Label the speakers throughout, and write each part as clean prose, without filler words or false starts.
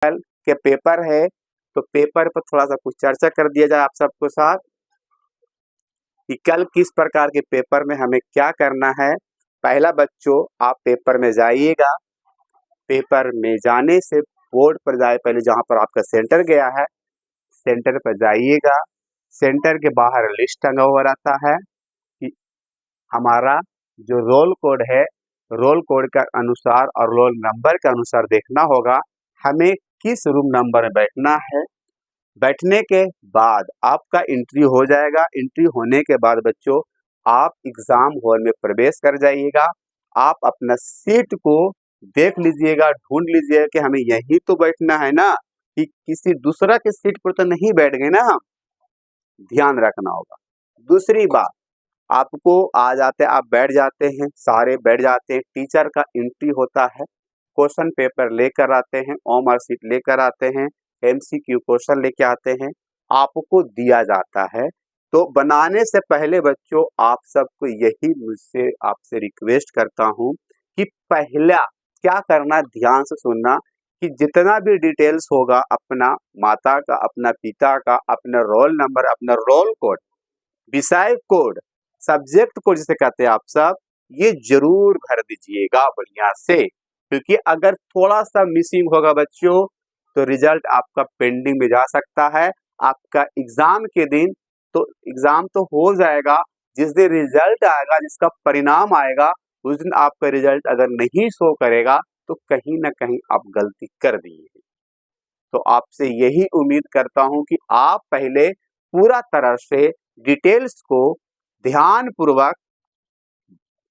Speaker 1: कल के पेपर है तो पेपर पर थोड़ा सा कुछ चर्चा कर दिया जाए आप सबको साथ कि कल किस प्रकार के पेपर में हमें क्या करना है। पहला बच्चों, आप पेपर में जाइएगा। पेपर में जाने से बोर्ड पर जाए, पहले जहाँ पर आपका सेंटर गया है सेंटर पर जाइएगा। सेंटर के बाहर लिस्ट टंगा हुआ रहता है कि हमारा जो रोल कोड है, रोल कोड के अनुसार और रोल नंबर के अनुसार देखना होगा हमें किस रूम नंबर में बैठना है। बैठने के बाद आपका एंट्री हो जाएगा। एंट्री होने के बाद बच्चों आप एग्जाम हॉल में प्रवेश कर जाइएगा। आप अपना सीट को देख लीजिएगा, ढूंढ लीजिएगा कि हमें यहीं तो बैठना है ना, कि किसी दूसरा के सीट पर तो नहीं बैठ गए ना हम, ध्यान रखना होगा। दूसरी बात, आपको आ जाते आप बैठ जाते हैं, सारे बैठ जाते हैं। टीचर का एंट्री होता है, क्वेश्चन पेपर लेकर आते हैं, ओमर शीट लेकर आते हैं, एमसीक्यू क्वेश्चन लेके आते हैं, आपको दिया जाता है। तो बनाने से पहले बच्चों आप सबको यही मुझसे आपसे रिक्वेस्ट करता हूं कि पहला क्या करना, ध्यान से सुनना कि जितना भी डिटेल्स होगा अपना माता का, अपना पिता का, अपना रोल नंबर, अपना रोल कोड, विषय कोड, सब्जेक्ट कोड जिसे कहते हैं आप सब, ये जरूर भर दीजिएगा बढ़िया से, क्योंकि अगर थोड़ा सा मिसिंग होगा बच्चों तो रिजल्ट आपका पेंडिंग में जा सकता है। आपका एग्जाम के दिन तो एग्जाम तो हो जाएगा, जिस दिन रिजल्ट आएगा, जिसका परिणाम आएगा, उस दिन आपका रिजल्ट अगर नहीं शो करेगा तो कहीं ना कहीं आप गलती कर दिए। तो आपसे यही उम्मीद करता हूं कि आप पहले पूरा तरह से डिटेल्स को ध्यान पूर्वक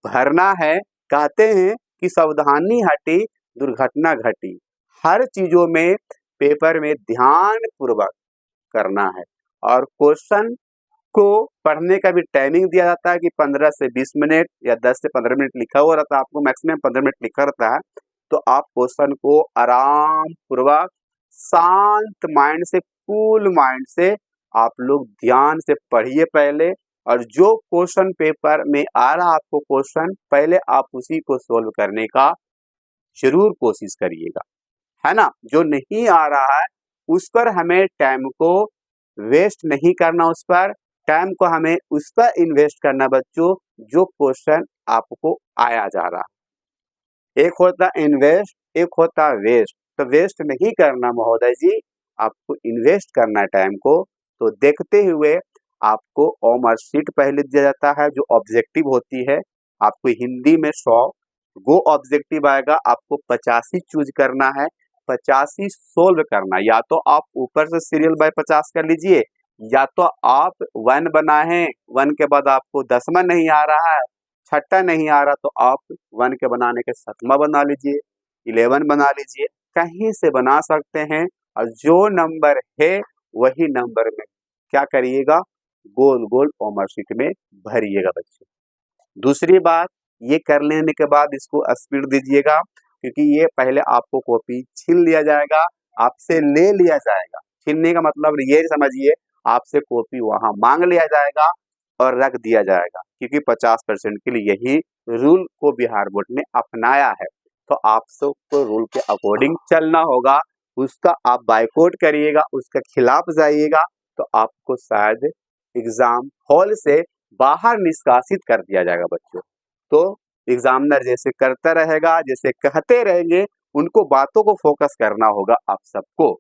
Speaker 1: भरना है। कहते हैं कि सावधानी हटी दुर्घटना घटी। हर चीजों में पेपर में ध्यान पूर्वक करना है। और क्वेश्चन को पढ़ने का भी टाइमिंग दिया जाता है कि 15 से 20 मिनट या 10 से 15 मिनट लिखा हुआ रहता है, आपको मैक्सिमम 15 मिनट लिखा रहता है। तो आप क्वेश्चन को आराम पूर्वक शांत माइंड से, कूल माइंड से आप लोग ध्यान से पढ़िए पहले। और जो क्वेश्चन पेपर में आ रहा आपको क्वेश्चन, पहले आप उसी को सोल्व करने का जरूर कोशिश करिएगा, है ना। जो नहीं आ रहा है उस पर हमें टाइम को वेस्ट नहीं करना, उस पर टाइम को हमें उस पर इन्वेस्ट करना बच्चों जो क्वेश्चन आपको आया जा रहा है। एक होता इन्वेस्ट, एक होता वेस्ट। तो वेस्ट नहीं करना महोदय जी, आपको इन्वेस्ट करना है टाइम को। तो देखते हुए आपको ओमर शीट पहले दिया जाता है जो ऑब्जेक्टिव होती है। आपको हिंदी में 100 गो ऑब्जेक्टिव आएगा, आपको 85 चूज करना है, 85 सोल्व करना। या तो आप ऊपर से सीरियल बाय 50 कर लीजिए, या तो आप 1 बनाए, 1 के बाद आपको 10वां नहीं आ रहा है, 6ठा नहीं आ रहा, तो आप 1 के बनाने के 7वां बना लीजिए, 11 बना लीजिए, कहीं से बना सकते हैं। और जो नंबर है वही नंबर में क्या करिएगा, गोल गोल ओमर शीट में भरिएगा बच्चों। दूसरी बात, ये कर लेने के बाद इसको स्पीड दीजिएगा, क्योंकि ये पहले आपको कॉपी छीन लिया जाएगा, आपसे ले लिया जाएगा। छीनने का मतलब ये समझिए, आपसे कॉपी वहां मांग लिया जाएगा और रख दिया जाएगा, क्योंकि 50% के लिए यही रूल को बिहार बोर्ड ने अपनाया है। तो आप सबको रूल के अकॉर्डिंग चलना होगा, उसका आप बायकॉट करिएगा, उसके खिलाफ जाइएगा तो आपको शायद एग्जाम हॉल से बाहर निष्कासित कर दिया जाएगा बच्चों। तो एग्जामिनर जैसे करता रहेगा, जैसे कहते रहेंगे, उनको बातों को फोकस करना होगा आप सबको।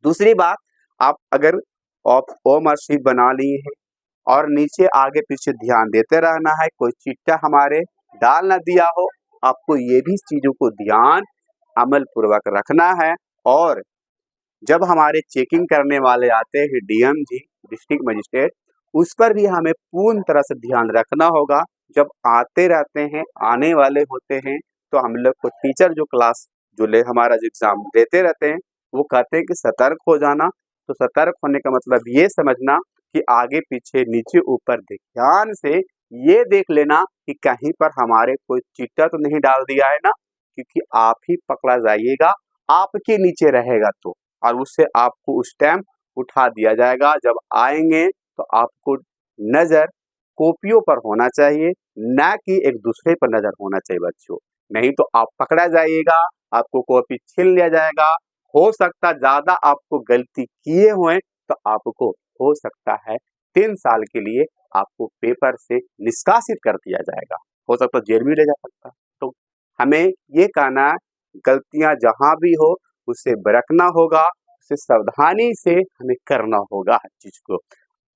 Speaker 1: दूसरी बात, आप अगर ओमर शीट बना लिए हैं और नीचे आगे पीछे ध्यान देते रहना है, कोई चिट्टा हमारे डाल ना दिया हो, आपको ये भी चीजों को ध्यान अमल पूर्वक रखना है। और जब हमारे चेकिंग करने वाले आते हैं डीएम जी, डिस्ट्रिक्ट मजिस्ट्रेट, उस पर भी हमें पूर्ण तरह से ध्यान रखना होगा। जब आते रहते हैं, आने वाले होते हैं, तो हम लोग को टीचर जो क्लास जो ले हमारा जो एग्जाम देते रहते हैं, वो कहते हैं कि सतर्क हो जाना। तो सतर्क होने का मतलब ये समझना कि आगे पीछे नीचे ऊपर ध्यान से ये देख लेना कि कहीं पर हमारे कोई चिट्टा तो नहीं डाल दिया है ना, क्योंकि आप ही पकड़ा जाइएगा, आपके नीचे रहेगा तो, और उससे आपको उस टाइम उठा दिया जाएगा। जब आएंगे तो आपको नजर कॉपियों पर होना चाहिए, ना कि एक दूसरे पर नजर होना चाहिए बच्चों, नहीं तो आप पकड़ा जाइएगा, आपको कॉपी छीन लिया जाएगा हो सकता ज्यादा आपको गलती किए हुए तो आपको हो सकता है 3 साल के लिए आपको पेपर से निष्कासित कर दिया जाएगा, हो सकता है जेल भी ले जा सकता। तो हमें ये कहना, गलतियां जहां भी हो उससे बरकना होगा, उससे सावधानी से हमें करना होगा हर चीज को।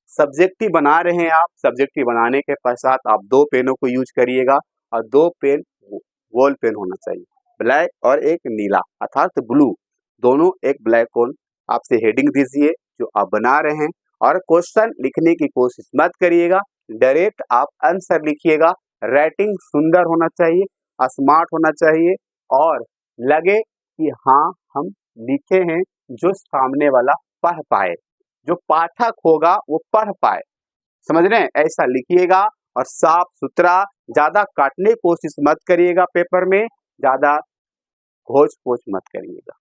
Speaker 1: सब्जेक्टिव बना रहे हैं आप, सब्जेक्टिव बनाने के पश्चात आप 2 पेनों को यूज करिएगा और 2 पेन बॉल पेन होना चाहिए, ब्लैक और एक नीला अर्थात ब्लू, दोनों एक ब्लैक कोन आपसे हेडिंग दीजिए जो आप बना रहे हैं और क्वेश्चन लिखने की कोशिश मत करिएगा, डायरेक्ट आप आंसर लिखिएगा। राइटिंग सुंदर होना चाहिए, स्मार्ट होना चाहिए और लगे कि हाँ हम लिखे हैं, जो सामने वाला पढ़ पाए, जो पाठक होगा वो पढ़ पाए, समझ रहे हैं, ऐसा लिखिएगा और साफ सुथरा, ज्यादा काटने की कोशिश मत करिएगा, पेपर में ज्यादा घोच पोच मत करिएगा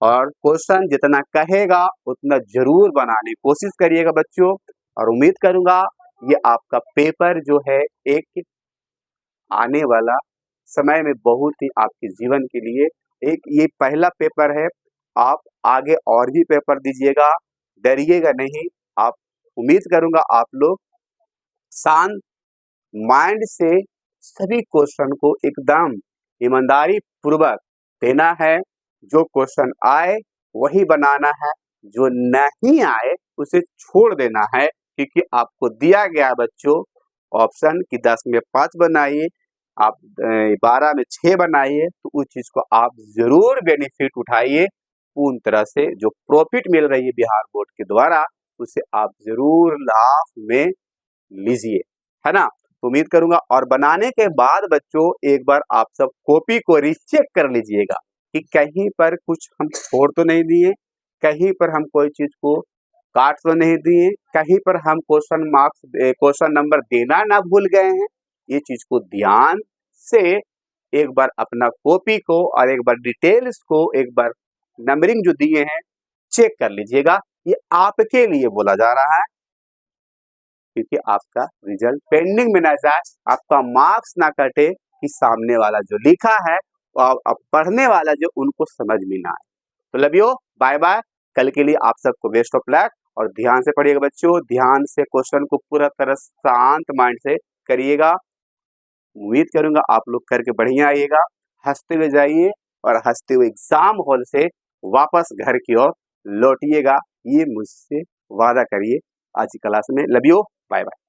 Speaker 1: और क्वेश्चन जितना कहेगा उतना जरूर बनाने की कोशिश करिएगा बच्चों। और उम्मीद करूंगा ये आपका पेपर जो है एक आने वाला समय में बहुत ही आपके जीवन के लिए एक ये पहला पेपर है, आप आगे और भी पेपर दीजिएगा, डरिएगा नहीं। आप उम्मीद करूंगा आप लोग शांत माइंड से सभी क्वेश्चन को एकदम ईमानदारी पूर्वक देना है, जो क्वेश्चन आए वही बनाना है, जो नहीं आए उसे छोड़ देना है, क्योंकि आपको दिया गया बच्चों ऑप्शन कि 10 में 5 बनाइए, आप 12 में 6 बनाइए, तो उस चीज को आप जरूर बेनिफिट उठाइए, पूर्ण तरह से जो प्रॉफिट मिल रही है बिहार बोर्ड के द्वारा उसे आप जरूर लाभ में लीजिए, है ना। तो उम्मीद करूंगा और बनाने के बाद बच्चों एक बार आप सब कॉपी को रीचेक कर लीजिएगा कि कहीं पर कुछ हम छोड़ तो नहीं दिए, कहीं पर हम कोई चीज को काट तो नहीं दिए, कहीं पर हम क्वेश्चन नंबर देना ना भूल गए हैं। ये चीज को ध्यान से एक बार अपना कॉपी को और एक बार डिटेल्स को एक बार नंबरिंग जो दिए हैं चेक कर लीजिएगा। ये आपके लिए बोला जा रहा है क्योंकि आपका रिजल्ट पेंडिंग में ना जाए, आपका मार्क्स ना कटे कि सामने वाला जो लिखा है और पढ़ने वाला जो उनको समझ में ना आए। तो लव यू, बाय बाय। कल के लिए आप सबको बेस्ट ऑफ लक और ध्यान से पढ़िएगा बच्चों, ध्यान से क्वेश्चन को पूरा तरह शांत माइंड से करिएगा। उम्मीद करूंगा आप लोग करके बढ़िया आइएगा, हंसते हुए जाइए और हंसते हुए एग्जाम हॉल से वापस घर की ओर लौटिएगा, ये मुझसे वादा करिए आज की क्लास में। Love you, bye bye.